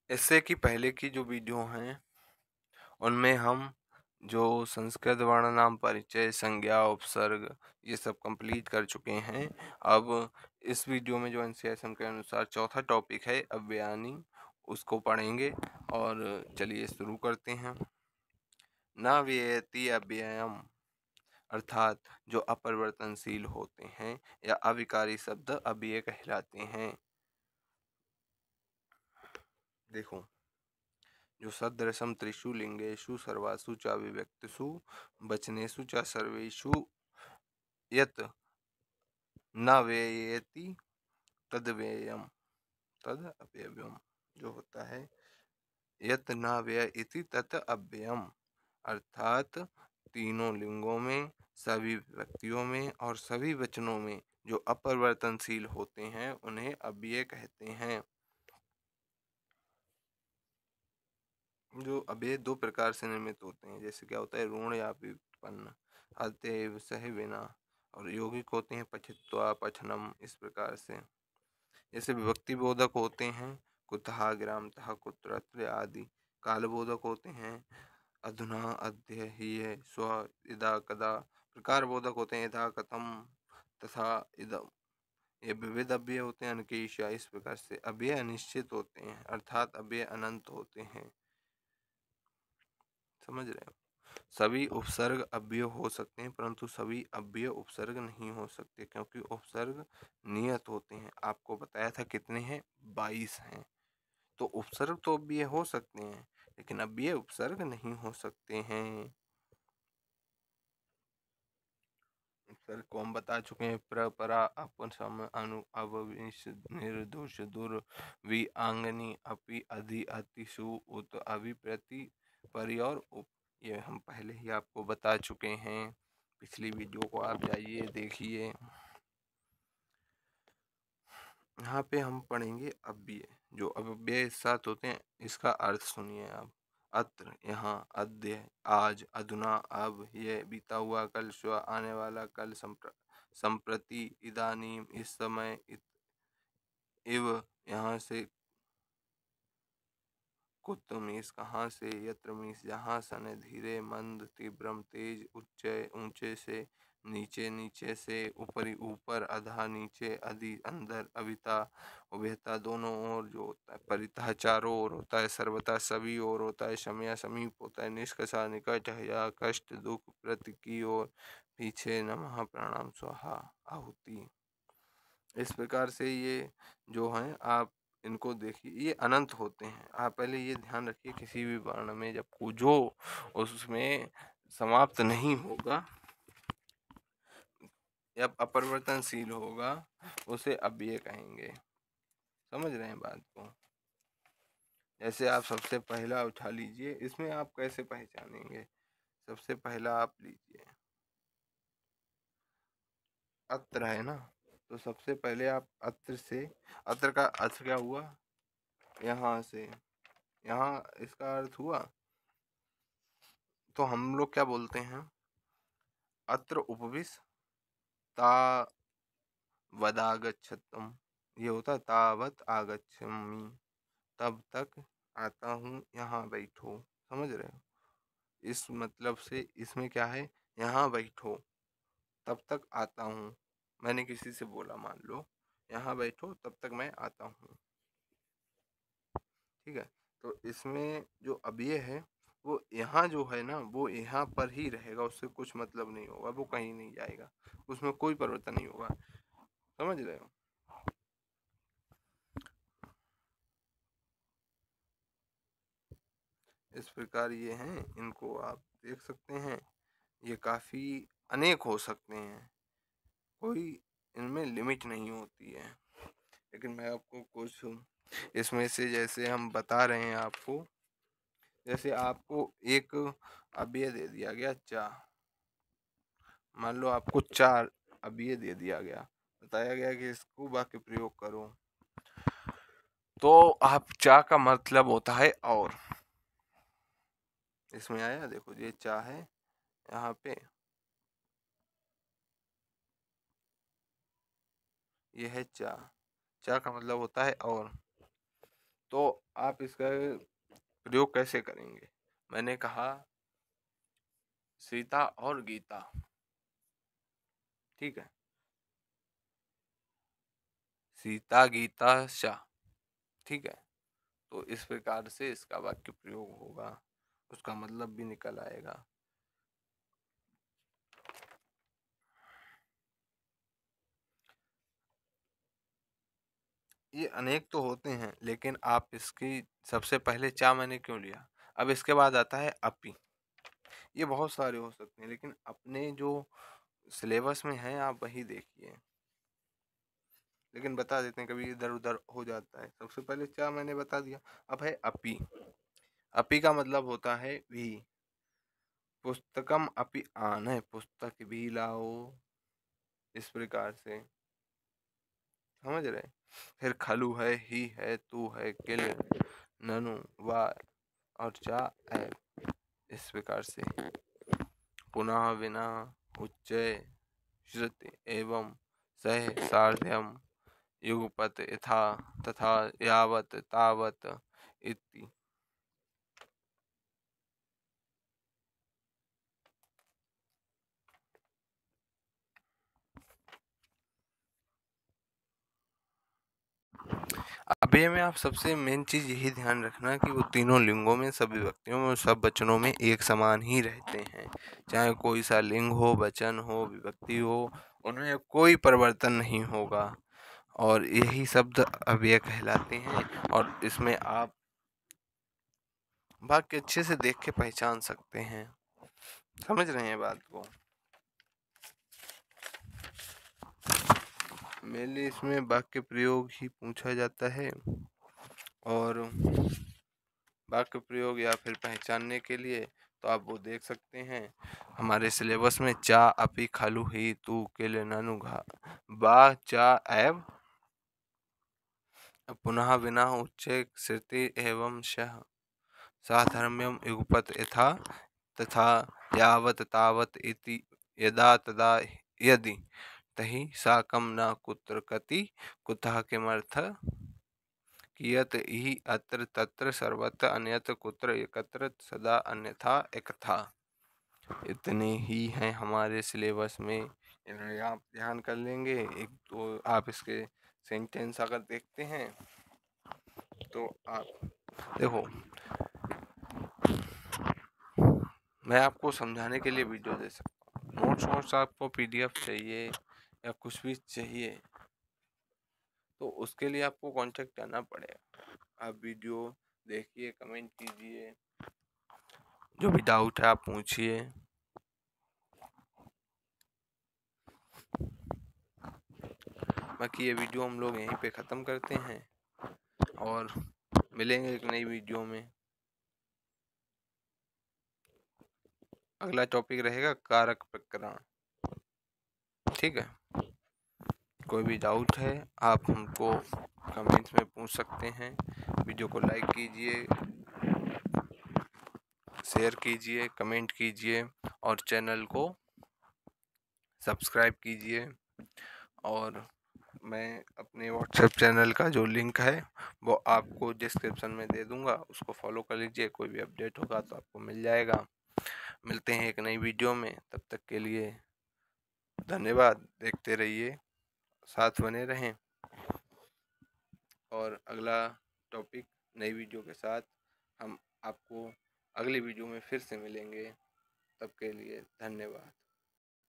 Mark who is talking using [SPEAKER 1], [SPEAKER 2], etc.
[SPEAKER 1] इससे कि पहले की जो वीडियो हैं उनमें हम जो संस्कृत वर्ण नाम परिचय संज्ञा उपसर्ग ये सब कंप्लीट कर चुके हैं। अब इस वीडियो में जो एनसीईआरटी के अनुसार चौथा टॉपिक है अव्ययानी, उसको पढ़ेंगे। और चलिए शुरू करते हैं। न व्ययति अव्ययम अर्थात जो अपरिवर्तनशील होते हैं या अविकारी शब्द अव्यय कहलाते हैं। देखो, जो सदृशम त्रिषु लिंगेषु सर्वासु च अभिव्यक्तिषु वचनेषु च सर्वेषु यत् न व्ययति तद्व्ययम तद अव्ययम, जो होता है यत् न व्यय इति तत् अव्ययम, अर्थात तीनों लिंगों में, सभी व्यक्तियों में और सभी वचनों में जो अपरिवर्तनशील होते हैं उन्हें अव्यय कहते हैं। जो अव्यय दो प्रकार से निर्मित होते हैं, जैसे क्या होता है ऋण या व्युत्पन्न, अतएव सह बिना, और यौगिक होते हैं पठित्वा पठनम, इस प्रकार से। जैसे विभक्ति बोधक होते हैं कुतः ग्रामतः कुत्रत्र आदि। कालबोधक होते हैं अधुना अद्य ह्यः श्वः इदा कदा। प्रकार बोधक होते हैं यथा कथम तथा इदम। ये विविध अव्यय होते हैं अनकेशा। इस प्रकार से अव्यय अनिश्चित होते हैं, अर्थात अव्यय अनंत होते हैं। समझ रहे हो? सभी उपसर्ग अव्यय हो सकते हैं परंतु सभी अव्यय उपसर्ग नहीं हो सकते, क्योंकि उपसर्ग नियत होते हैं। आपको बताया था कितने हैं, 22 हैं। तो उपसर्ग तो अव्यय हो सकते हैं लेकिन अव्यय उपसर्ग नहीं हो सकते हैं। उपसर्ग को हम बता चुके हैं, प्रपरा अपन सम अनु अवविश निर्दोष दुर विआंगनी अपि अधि अतिशु उत अभिप्रति परि और उप, ये हम पहले ही आपको बता चुके हैं। पिछली वीडियो को आप जाइए देखिए। यहाँ पे हम पढ़ेंगे अव्यय। जो अव्यय साथ होते हैं इसका अर्थ सुनिए आप। अत्र, यहाँ, अद्य, आज, अधुना, अब, यह, बीता हुआ कल, स्व, आने वाला कल, संप्रति, इदानीम, इस समय, इव, यहाँ से, कुत मीस कहाँ से, यत्र मीस जहाँ, सन धीरे मंद, तीव्रम तेज, उच्च ऊंचे से, नीचे नीचे से, ऊपरी ऊपर, अधा नीचे, अधि अंदर, अभिता उभयता दोनों ओर जो होता है, परितः चारों ओर होता है, सर्वथा सभी ओर होता है, शमया समीप होता है, निष्कषा निकट, या कष्ट दुख प्रति की ओर, पीछे, नमः प्रणाम स्वाहा आहुति। इस प्रकार से ये जो हैं आप इनको देखिए, ये अनंत होते हैं। आप पहले ये ध्यान रखिए किसी भी वर्ण में जब जो उसमें समाप्त नहीं होगा या अपरिवर्तनशील होगा उसे अव्यय कहेंगे। समझ रहे हैं बात को? जैसे आप सबसे पहला उठा लीजिए, इसमें आप कैसे पहचानेंगे? सबसे पहला आप लीजिए अत्र, है ना? तो सबसे पहले आप अत्र से, अत्र का अर्थ क्या हुआ? यहाँ से यहाँ, इसका अर्थ हुआ। तो हम लोग क्या बोलते हैं, अत्र उपविश तावदागच्छतम, ये होता है तावत आगच्छामि, तब तक आता हूँ, यहाँ बैठो। समझ रहे हो? इस मतलब से इसमें क्या है, यहाँ बैठो तब तक आता हूँ। मैंने किसी से बोला, मान लो यहाँ बैठो तब तक मैं आता हूँ, ठीक है? तो इसमें जो अव्यय है वो यहाँ जो है ना, वो यहाँ पर ही रहेगा, उससे कुछ मतलब नहीं होगा, वो कहीं नहीं जाएगा, उसमें कोई परिवर्तन नहीं होगा। समझ रहे हो? इस प्रकार ये हैं, इनको आप देख सकते हैं। ये काफ़ी अनेक हो सकते हैं, कोई इनमें लिमिट नहीं होती है। लेकिन मैं आपको कुछ इसमें से, जैसे हम बता रहे हैं आपको, जैसे आपको एक अव्यय दे दिया गया चा, मान लो आपको चार अव्यय दे दिया गया, बताया गया कि इसको वाक्य प्रयोग करो, तो आप चा का मतलब होता है और। इसमें आया, देखो ये चा है यहाँ पे, ये है चा, चा का मतलब होता है और। तो आप इसका प्रयोग कैसे करेंगे? मैंने कहा सीता और गीता, ठीक है, सीता गीता श, ठीक है। तो इस प्रकार से इसका वाक्य प्रयोग होगा, उसका मतलब भी निकल आएगा। ये अनेक तो होते हैं, लेकिन आप इसकी सबसे पहले चा मैंने क्यों लिया? अब इसके बाद आता है अपि। ये बहुत सारे हो सकते हैं, लेकिन अपने जो सिलेबस में है आप वही देखिए। लेकिन बता देते हैं, कभी इधर उधर हो जाता है। सबसे पहले चा मैंने बता दिया। अब है अपि। अपि का मतलब होता है भी। पुस्तकम अपि आनय, पुस्तक भी लाओ, इस प्रकार से, समझ रहे? फिर खलु है, ही है, तू है, किल, ननु, वा और चा है, इस प्रकार से। पुनः, विना, उच्चय, श्रुति एवं सह सार्ध्यम, युगपत, यथा, तथा, यावत, तावत इति। अभी में आप सबसे मेन चीज यही ध्यान रखना कि वो तीनों लिंगों में, सब विभक्तियों में, सब वचनों में एक समान ही रहते हैं। चाहे कोई सा लिंग हो, वचन हो, विभक्ति हो, उनमें कोई परिवर्तन नहीं होगा। और यही शब्द अव्यय कहलाते हैं। और इसमें आप वाक्य अच्छे से देख के पहचान सकते हैं। समझ रहे हैं बात को? मेनली इसमें वाक्य प्रयोग ही पूछा जाता है, और वाक्य प्रयोग या फिर पहचानने के लिए तो आप वो देख सकते हैं हमारे सिलेबस में। चा, अपि, खलु, ही, तू, किल, ननु, घा, बा, चा, एव, पुनः, विना, उच्चय, श्रुति एवं शः, साधर्म्यम, युगपत, यथा, तथा, यावत, तावत इति, यदा, तदा, यदि, तहि, साकं, न, कुत्र, कति, कुतः, किमर्थ, कियत्, हि, अत्र, तत्र, सर्वत्र, अन्यत्र, कुत्र, एकत्र, सदा, अन्यथा, एकथा। इतने ही हैं हमारे सिलेबस में। इन्हें आप ध्यान कर लेंगे। एक तो आप इसके सेंटेंस अगर देखते हैं तो आप देखो, मैं आपको समझाने के लिए वीडियो दे सकता हूँ। नोट्स आपको पीडीएफ चाहिए या कुछ भी चाहिए तो उसके लिए आपको कांटेक्ट करना पड़ेगा। आप वीडियो देखिए, कमेंट कीजिए, जो भी डाउट है आप पूछिए। बाकी ये वीडियो हम लोग यहीं पे ख़त्म करते हैं और मिलेंगे एक नई वीडियो में। अगला टॉपिक रहेगा कारक प्रकरण, ठीक है। कोई भी डाउट है आप हमको कमेंट्स में पूछ सकते हैं। वीडियो को लाइक कीजिए, शेयर कीजिए, कमेंट कीजिए और चैनल को सब्सक्राइब कीजिए। और मैं अपने व्हाट्सएप चैनल का जो लिंक है वो आपको डिस्क्रिप्शन में दे दूंगा, उसको फॉलो कर लीजिए। कोई भी अपडेट होगा तो आपको मिल जाएगा। मिलते हैं एक नई वीडियो में, तब तक के लिए धन्यवाद। देखते रहिए, साथ बने रहें और अगला टॉपिक नई वीडियो के साथ हम आपको अगली वीडियो में फिर से मिलेंगे। तब के लिए धन्यवाद।